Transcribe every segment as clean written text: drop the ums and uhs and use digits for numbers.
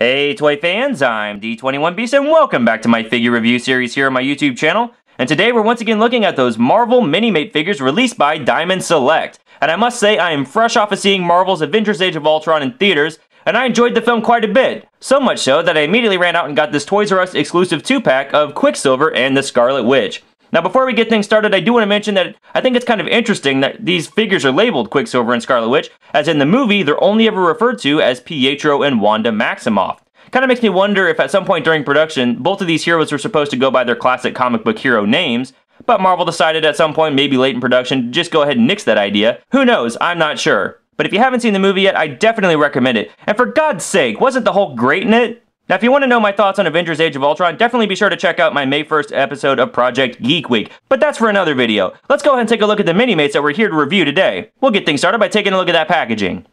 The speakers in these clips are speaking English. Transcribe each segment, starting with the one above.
Hey toy fans, I'm D21Beast and welcome back to my figure review series here on my YouTube channel. And today we're once again looking at those Marvel Minimate figures released by Diamond Select. And I must say I am fresh off of seeing Marvel's Avengers Age of Ultron in theaters, and I enjoyed the film quite a bit. So much so that I immediately ran out and got this Toys R Us exclusive 2-pack of Quicksilver and the Scarlet Witch. Now before we get things started, I do want to mention that I think it's kind of interesting that these figures are labeled Quicksilver and Scarlet Witch, as in the movie they're only ever referred to as Pietro and Wanda Maximoff. Kind of makes me wonder if at some point during production, both of these heroes were supposed to go by their classic comic book hero names, but Marvel decided at some point, maybe late in production, to just go ahead and nix that idea. Who knows, I'm not sure. But if you haven't seen the movie yet, I definitely recommend it. And for God's sake, wasn't the Hulk great in it? Now, if you want to know my thoughts on Avengers Age of Ultron, definitely be sure to check out my May 1st episode of Project Geek Week. But that's for another video. Let's go ahead and take a look at the Minimates that we're here to review today. We'll get things started by taking a look at that packaging.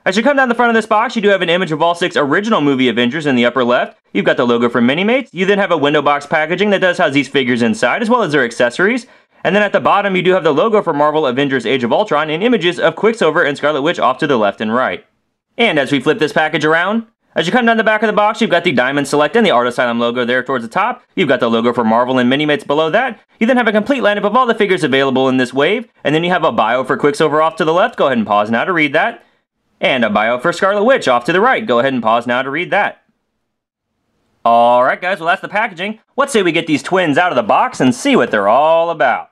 As you come down the front of this box, you do have an image of all 6 original movie Avengers in the upper left. You've got the logo for Minimates. You then have a window box packaging that does house these figures inside, as well as their accessories. And then at the bottom, you do have the logo for Marvel Avengers Age of Ultron and images of Quicksilver and Scarlet Witch off to the left and right. And as we flip this package around, as you come down the back of the box, you've got the Diamond Select and the Art Asylum logo there towards the top. You've got the logo for Marvel and Minimates below that. You then have a complete lineup of all the figures available in this wave. And then you have a bio for Quicksilver off to the left. Go ahead and pause now to read that. And a bio for Scarlet Witch off to the right. Go ahead and pause now to read that. Alright guys, well that's the packaging. Let's say we get these twins out of the box and see what they're all about.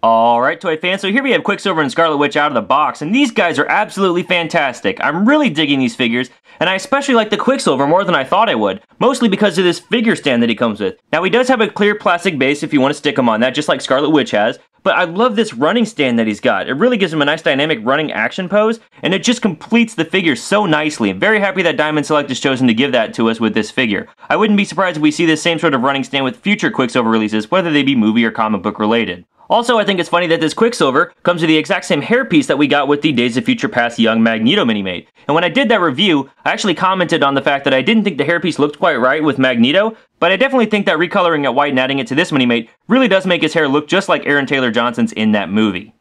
Alright toy fans, so here we have Quicksilver and Scarlet Witch out of the box, and these guys are absolutely fantastic. I'm really digging these figures, and I especially like the Quicksilver more than I thought I would, mostly because of this figure stand that he comes with. Now he does have a clear plastic base if you want to stick him on that, just like Scarlet Witch has, but I love this running stand that he's got. It really gives him a nice dynamic running action pose, and it just completes the figure so nicely. I'm very happy that Diamond Select has chosen to give that to us with this figure. I wouldn't be surprised if we see this same sort of running stand with future Quicksilver releases, whether they be movie or comic book related. Also, I think it's funny that this Quicksilver comes with the exact same hairpiece that we got with the Days of Future Past Young Magneto Minimate. And when I did that review, I actually commented on the fact that I didn't think the hairpiece looked quite right with Magneto, but I definitely think that recoloring it white and adding it to this Minimate really does make his hair look just like Aaron Taylor Johnson's in that movie.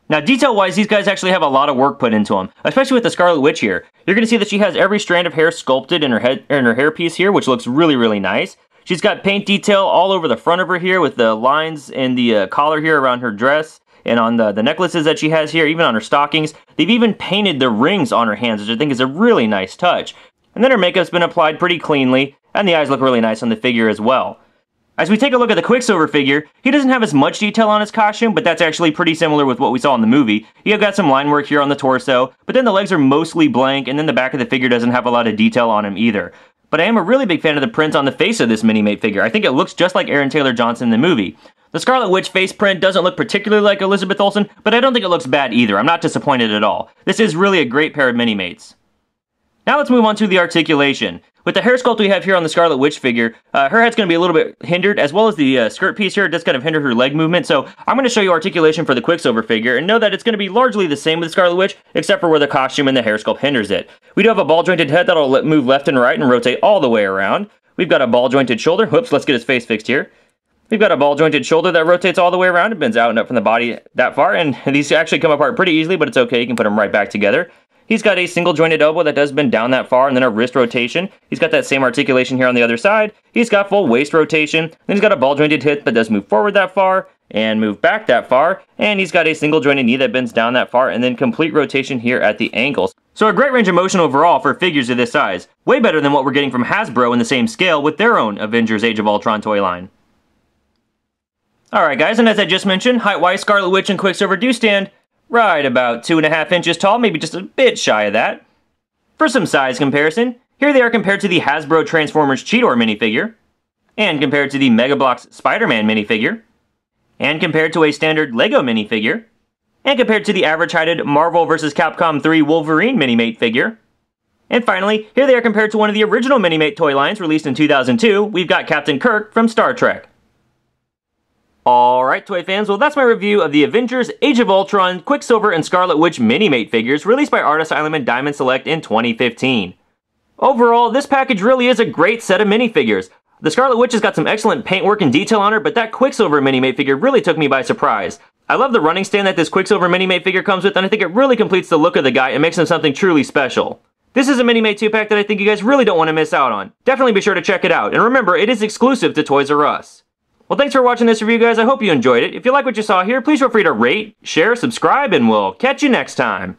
Now, detail-wise, these guys actually have a lot of work put into them, especially with the Scarlet Witch here. You're going to see that she has every strand of hair sculpted in her hairpiece here, which looks really, really nice. She's got paint detail all over the front of her here with the lines and the collar here around her dress and on the necklaces that she has here, even on her stockings. They've even painted the rings on her hands, which I think is a really nice touch. And then her makeup's been applied pretty cleanly, and the eyes look really nice on the figure as well. As we take a look at the Quicksilver figure, he doesn't have as much detail on his costume, but that's actually pretty similar with what we saw in the movie. You've got some line work here on the torso, but then the legs are mostly blank, and then the back of the figure doesn't have a lot of detail on him either. But I am a really big fan of the print on the face of this Minimate figure. I think it looks just like Aaron Taylor Johnson in the movie. The Scarlet Witch face print doesn't look particularly like Elizabeth Olsen, but I don't think it looks bad either. I'm not disappointed at all. This is really a great pair of Minimates. Now let's move on to the articulation. With the hair sculpt we have here on the Scarlet Witch figure, her head's going to be a little bit hindered, as well as the skirt piece here does kind of hinder her leg movement, so I'm going to show you articulation for the Quicksilver figure, and know that it's going to be largely the same with the Scarlet Witch, except for where the costume and the hair sculpt hinders it. We do have a ball-jointed head that'll move left and right and rotate all the way around. We've got a ball-jointed shoulder. Whoops, let's get his face fixed here. We've got a ball-jointed shoulder that rotates all the way around. It bends out and up from the body that far, and these actually come apart pretty easily, but it's okay. You can put them right back together. He's got a single jointed elbow that does bend down that far, and then a wrist rotation. He's got that same articulation here on the other side. He's got full waist rotation. Then he's got a ball jointed hip that does move forward that far and move back that far. And he's got a single jointed knee that bends down that far, and then complete rotation here at the ankles. So a great range of motion overall for figures of this size. Way better than what we're getting from Hasbro in the same scale with their own Avengers Age of Ultron toy line. Alright guys, and as I just mentioned, height-wise Scarlet Witch and Quicksilver do stand right about 2.5 inches tall, maybe just a bit shy of that. For some size comparison, here they are compared to the Hasbro Transformers Cheetor minifigure, and compared to the Mega Bloks Spider-Man minifigure, and compared to a standard LEGO minifigure, and compared to the average-heighted Marvel vs. Capcom 3 Wolverine Minimate figure. And finally, here they are compared to one of the original Minimate toy lines released in 2002, we've got Captain Kirk from Star Trek. Alright toy fans, well that's my review of the Avengers Age of Ultron Quicksilver and Scarlet Witch Minimate figures released by Art Asylum and Diamond Select in 2015. Overall, this package really is a great set of minifigures. The Scarlet Witch has got some excellent paintwork and detail on her, but that Quicksilver Minimate figure really took me by surprise. I love the running stand that this Quicksilver Minimate figure comes with, and I think it really completes the look of the guy and makes him something truly special. This is a Minimate 2-pack that I think you guys really don't want to miss out on. Definitely be sure to check it out, and remember, it is exclusive to Toys R Us. Well, thanks for watching this review, guys. I hope you enjoyed it. If you like what you saw here, please feel free to rate, share, subscribe, and we'll catch you next time.